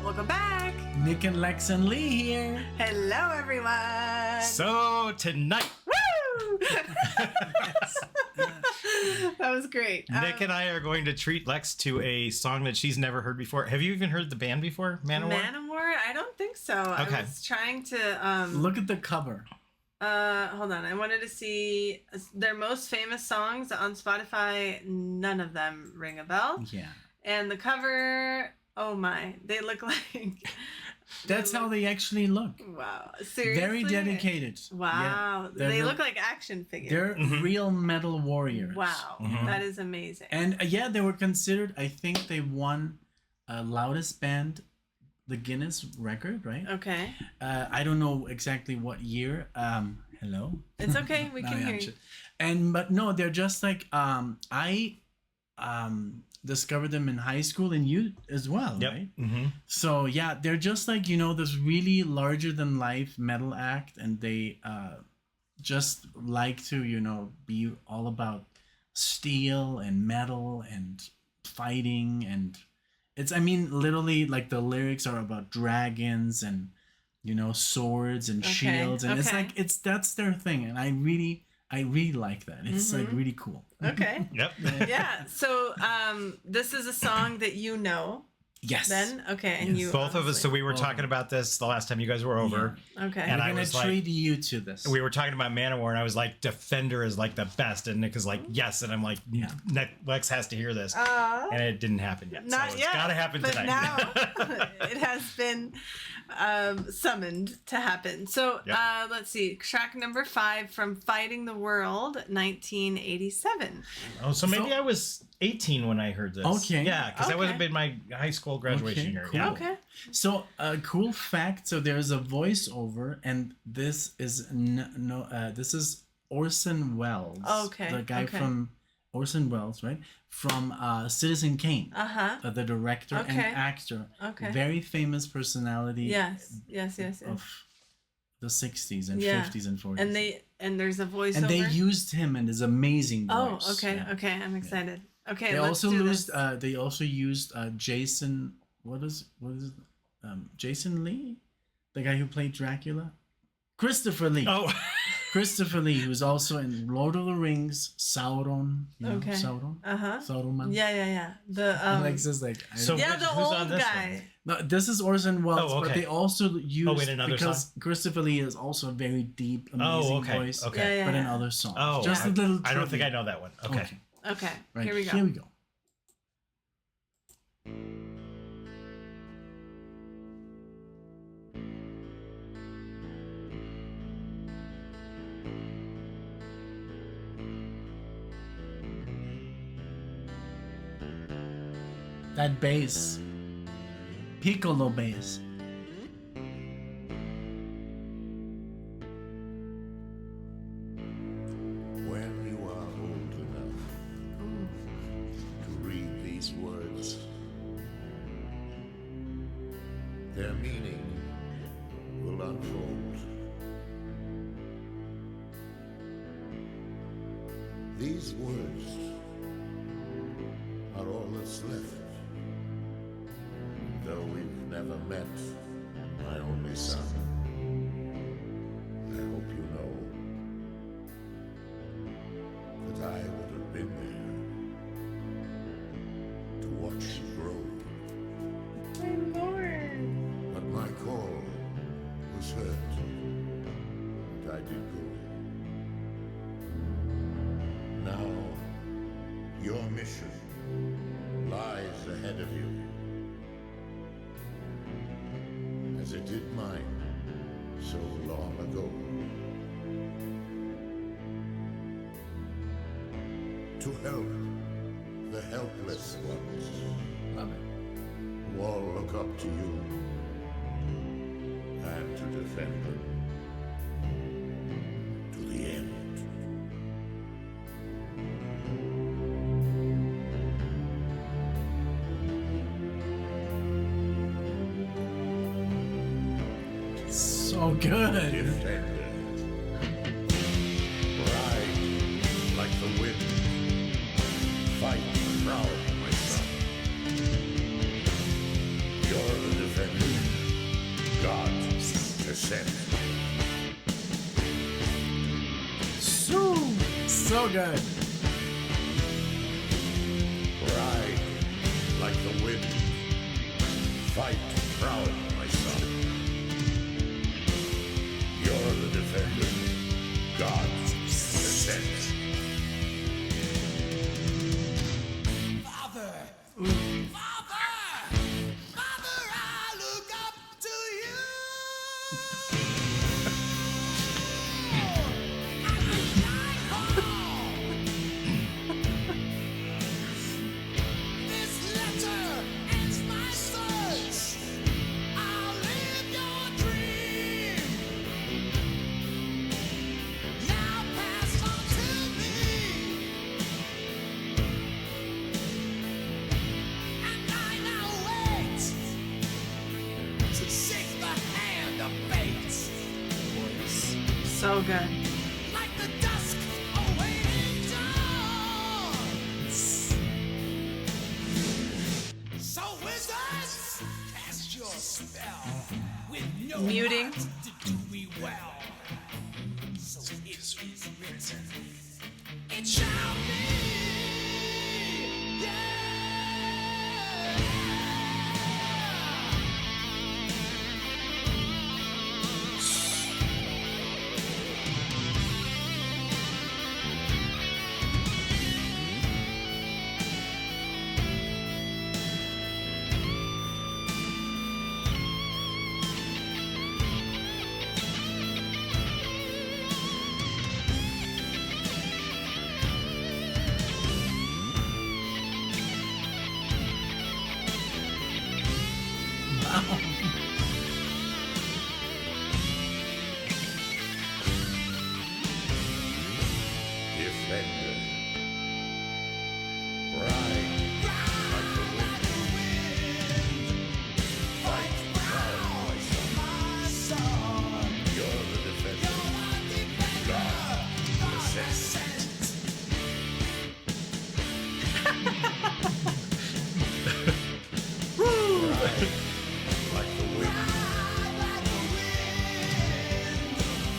Welcome back. Nick and Lex and Lee here. Hello, everyone. So tonight, Woo! That was great. Nick and I are going to treat Lex to a song that she's never heard before. Have you even heard the band before, MANOWAR? MANOWAR? I don't think so. Okay. I was trying to Look at the cover. hold on. I wanted to see their most famous songs on Spotify. None of them ring a bell. Yeah. And the cover, oh my, they look like... That's how they actually look. Wow. Seriously? Very dedicated. Wow. Yeah. They look like action figures. They're real metal warriors. Wow. That is amazing. And yeah, they were considered, I think they won loudest band, the Guinness record, right? Okay. I don't know exactly what year. Hello? It's okay. We No, can yeah, hear you. but no, they're just like, I discovered them in high school and you as well, Yep. right? Mm-hmm. So yeah, they're just like, this really larger than life metal act, and they just like to, be all about steel and metal and fighting, and literally like the lyrics are about dragons and swords and shields, and it's like that's their thing, and I really like that. It's like really cool. Okay. Yep. Yeah. So this is a song that you know. Yes. Then okay, and you Both of us. So we were Both. talking about this the last time you guys were over. okay. And I'm I gonna was treat like, you to this. we were talking about MANOWAR, and I was like, Defender is like the best, and Nick is like, yes, and I'm like, Yeah. Lex has to hear this, and it didn't happen yet. Not so yet. It's got to happen but tonight. now it has been summoned to happen. So Yep. let's see. Track number 5 from Fighting the World, 1987. Oh, so maybe So- I was 18 when I heard this. Okay. Yeah, because that would have Okay. been my high school graduation Okay, year. cool. Yeah. Okay. So a cool fact. So there's a voiceover, and this is this is Orson Welles. Okay, The guy okay. from Orson Welles, right? From Citizen Kane. Uh-huh. The director and Okay. actor. Okay. Very famous personality. Yes. Of the 60s and Yeah. 50s and 40s. And there's a voiceover. And they used him and his amazing Oh, voice. okay. Yeah. Okay. I'm excited. Okay. They let's also do used. this. They also used Jason. What is Jason Lee, the guy who played Dracula, Christopher Lee. Oh, Christopher Lee, who's also in Lord of the Rings, Sauron. Okay. Sauron. Uh-huh. Sauron. Yeah. The Alex is like. So- yeah, Which- the who's on old this guy. no, this is Orson Welles, Oh, but okay. they also used another because song? Christopher Lee is also a very deep, amazing okay. voice. Okay. Yeah. But in other songs. Oh, just a little. I don't think trivia. I know that one. Okay. Okay. Right. Here we go. Here we go. That bass, piccolo bass. When you are old enough to read these words, their meaning will unfold. These words are all that's left. Though we've never met, my only son, I hope you know that I would have been there to watch you grow. My Lord. But my call was heard, and I did go. Now, your mission lies ahead of you, as it did mine so long ago. To help the helpless ones Love it. who all look up to you, and to defend them to the end. So good. Defender, ride like the wind, fight proud, my son. You're the defender. Ascent. So good. Ride like the wind. Fight proud, my son. You're the defender. God's ascent. Father, I look up to you. At midnight call. This letter ends my search. I'll live your dream. Now pass on to me. And I now wait to shake the hand of fate. So good. Like the dusk awaiting dawn. So wizards, cast your spell with no Muting. heart to do me well. So it is written, it shall be. Yeah. Defender. Ride like the wind. Fight proud, my son. You're the defender. God, the ascent. Ride like the wind.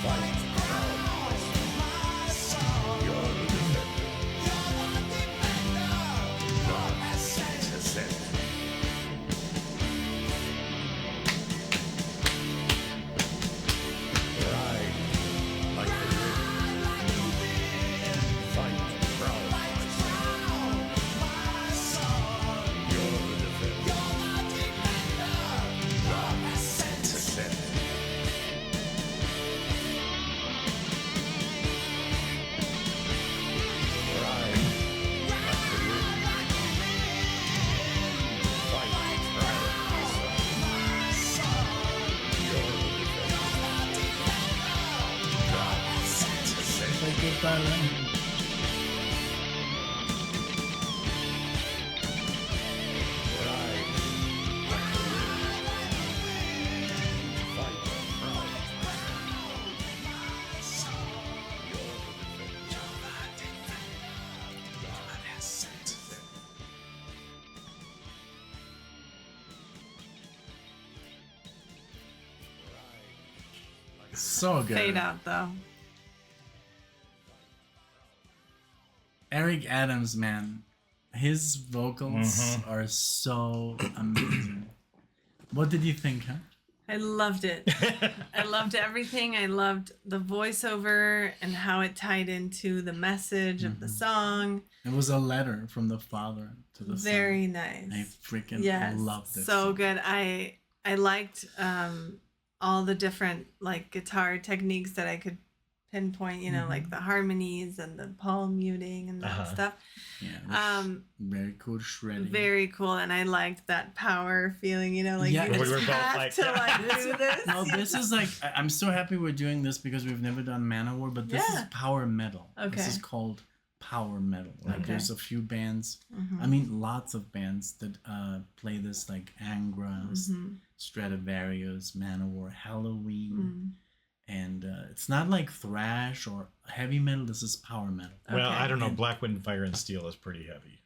Fight proud, my son. You're the defender. God, ascent. Ride like the wind. Fight proud, my son. You're the defender. God, ascent. Ride like the wind. Fight proud, my son. You're the defender. God, ascent. Like good violin. Ride like the wind. Fight proud, my son. You're the defender. God, ascent. So good. Fade out though. Eric Adams, man. His vocals are so amazing. What did you think, huh? I loved it. I loved everything. I loved the voiceover and how it tied into the message of the song. It was a letter from the father to the Very son. nice. I freaking Yes, loved it. so good. I liked all the different like guitar techniques that I could pinpoint. You know, like the harmonies and the palm muting and that stuff. Yeah, it was very cool shredding. Very cool, and I liked that power feeling. You know, like Yeah, you we just were both have like- to like do this. No, this is like I'm so happy we're doing this because we've never done MANOWAR, but this Yeah. is power metal. This Okay. is called power metal. Like Okay. there's a few bands. Mhm. I mean, lots of bands that play this, like Angras, Mhm. Stradivarius, MANOWAR, Halloween, Mm. and it's not like thrash or heavy metal. This is power metal. Well, Okay. I don't know. And- Black Wind, Fire, and Steel is pretty heavy.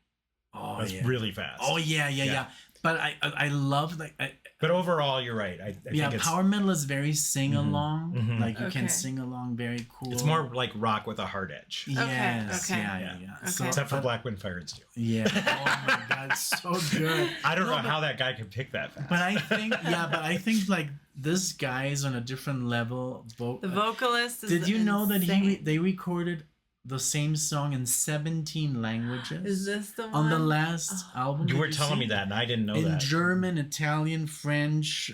Oh That's yeah. really fast. Oh yeah. Yeah. But I love like But overall, you're right. I yeah, think it's power metal is very sing along. Mhm. Like you can Okay. sing along, very cool. it's more like rock with a hard edge. Yes, okay. yeah. Okay. So, Except for but- Black Wind Fire and Steel. Yeah. Oh my god, so good. I don't know how that guy could pick that fast. But I think like this guy is on a different level. The vocalist is Did you know that insane. they recorded the same song in 17 languages? Is this the one? on the last album? you Did were telling see? me that, and I didn't know In that. German, Italian, French,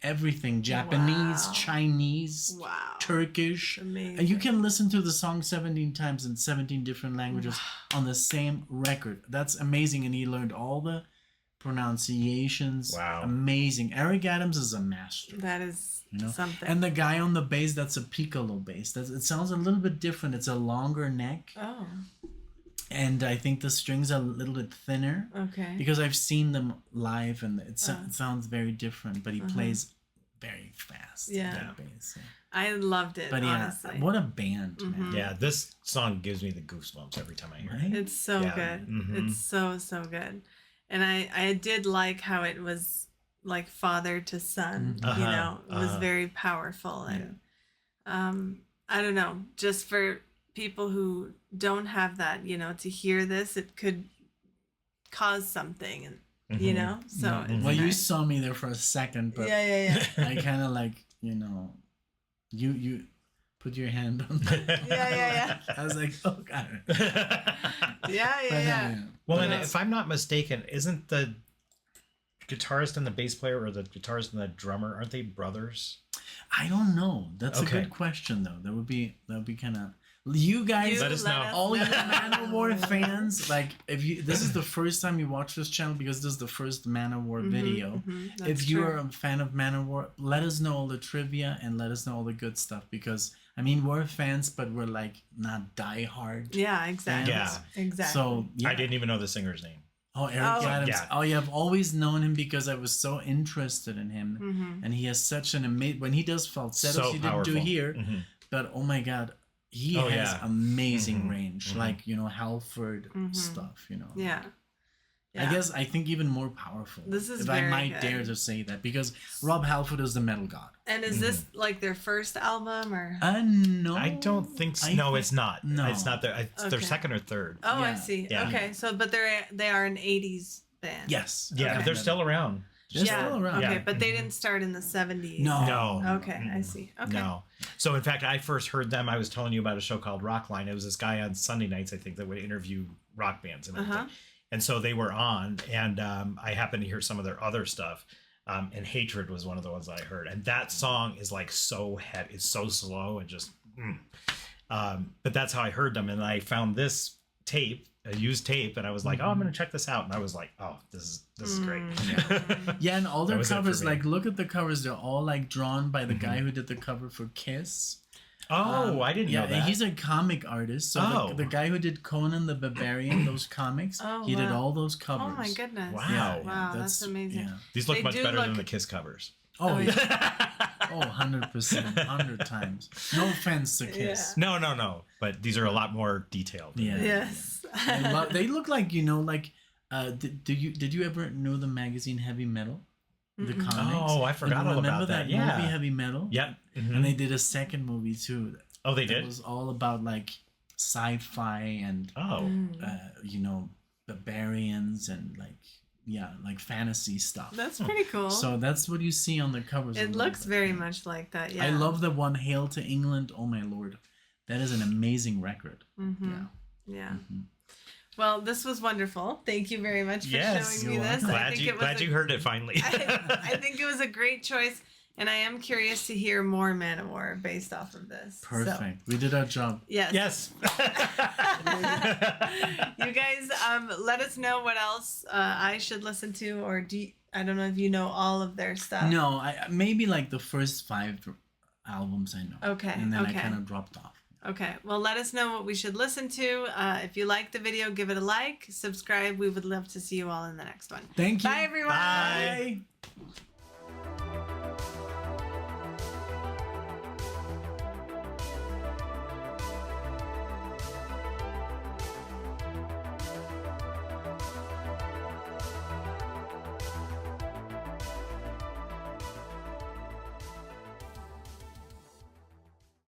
everything, Japanese, Wow. Chinese, Wow. Turkish. Amazing. And you can listen to the song 17 times in 17 different languages on the same record. That's amazing. And he learned all the pronunciations. Wow. Amazing. Eric Adams is a master. That is You know? something. And the guy on the bass, that's a piccolo bass. It sounds a little bit different. It's a longer neck. oh, And I think the strings are a little bit thinner. okay. Because I've seen them live and it sounds very different, but he plays very fast. Yeah. that bass, yeah. I loved it, But yeah, honestly. what a band, man. Yeah, this song gives me the goosebumps every time I hear it. Right? It's so Yeah. good. Mhm. It's so good. And I did like how it was like father to son, Uh-huh, you know. It was uh-huh. very powerful and I don't know, just for people who don't have that, you know, to hear this, it could cause something and you know. So it's Well, you nice. saw me there for a second, but yeah. I kind of like, you know, you put your hand on Yeah. I was like, oh, God. Yeah. Well, and if I'm not mistaken, isn't the guitarist and the bass player, or the guitarist and the drummer, aren't they brothers? I don't know. That's Okay. a good question, though. That would be kind of. You guys, You Let us know. all you know. MANOWAR fans, like if you this is the first time you watch this channel because this is the first MANOWAR video. That's If you true. are a fan of MANOWAR, let us know all the trivia and let us know all the good stuff because I mean we're fans, but we're like not die hard. Yeah, exactly. Yeah. Exactly. So yeah. I didn't even know the singer's name. Oh, Eric Oh. Adams. Yeah. Oh, yeah. I've always known him because I was so interested in him, Mm-hmm. and he has such an amazing. When he does falsettos, So he didn't powerful. do here, Mhm. but oh my God, he Oh, has yeah. amazing Mhm. range, Mhm. like Halford stuff. yeah. I guess I think even more powerful. This is if I very might good. dare to say that because Rob Halford is the metal god. And is this like their first album or? No, I don't think so. I No, think- it's not. no. It's not their. It's their Okay. second or third. Oh, I Yeah. see. Yeah. Okay, so but they are an '80s band. Yes. Yeah, Okay. but they're still around. They're still around. Okay, Yeah. but they didn't start in the '70s. No. No. Okay, I see. Okay. No. So in fact, I first heard them. I was telling you about a show called Rockline. It was this guy on Sunday nights, I think, that would interview rock bands and everything. Uh-huh. And so they were on, and I happened to hear some of their other stuff. And Hatred was one of the ones I heard, and that song is like so heavy, it's so slow and just. But that's how I heard them, and I found this tape, a used tape, and I was like, oh, I'm gonna check this out, and I was like, oh, this is great. Yeah, and all That their was it for covers, me. like look at the covers, they're all like drawn by the guy who did the cover for Kiss. Oh, I didn't Yeah, know that. he's a comic artist. So Oh. the guy who did Conan the Barbarian, those comics, Oh, he did wow. all those covers. Oh my goodness. Wow. Yeah, Wow, that's amazing. Yeah. These look They much do better than look- the Kiss covers. Oh, Oh, yeah. Oh, 100%, 100 times. No offense to Kiss. No. But these are a lot more detailed. Yeah. Yes. They look like did you ever know the magazine Heavy Metal? The comics. Oh, I forgot And all remember about that. movie Yeah. Heavy Metal? Yep. Mhm. And they did a second movie too. Oh, they It did? was all about like sci-fi and Oh. barbarians and like fantasy stuff. That's pretty cool. So that's what you see on the covers. a it little looks bit. very much like that. Yeah. I love the one "Hail to England." Oh my lord, that is an amazing record. Mm-hmm. Yeah. Yeah. Well, this was wonderful. Thank you very much for Yes, showing me you're this. welcome. I think it was Glad you heard it finally. I think it was a great choice, and I am curious to hear more MANOWAR based off of this. So, Perfect. We did our job. yes. Yes. You guys, let us know what else I should listen to, or I don't know if you know all of their stuff. No, I maybe like the first 5 albums I know. Okay, And then okay. I kind of dropped off. Okay. Well, let us know what we should listen to. If you like the video, give it a like, subscribe. We would love to see you all in the next one. Thank you. Bye, everyone. Bye. Bye.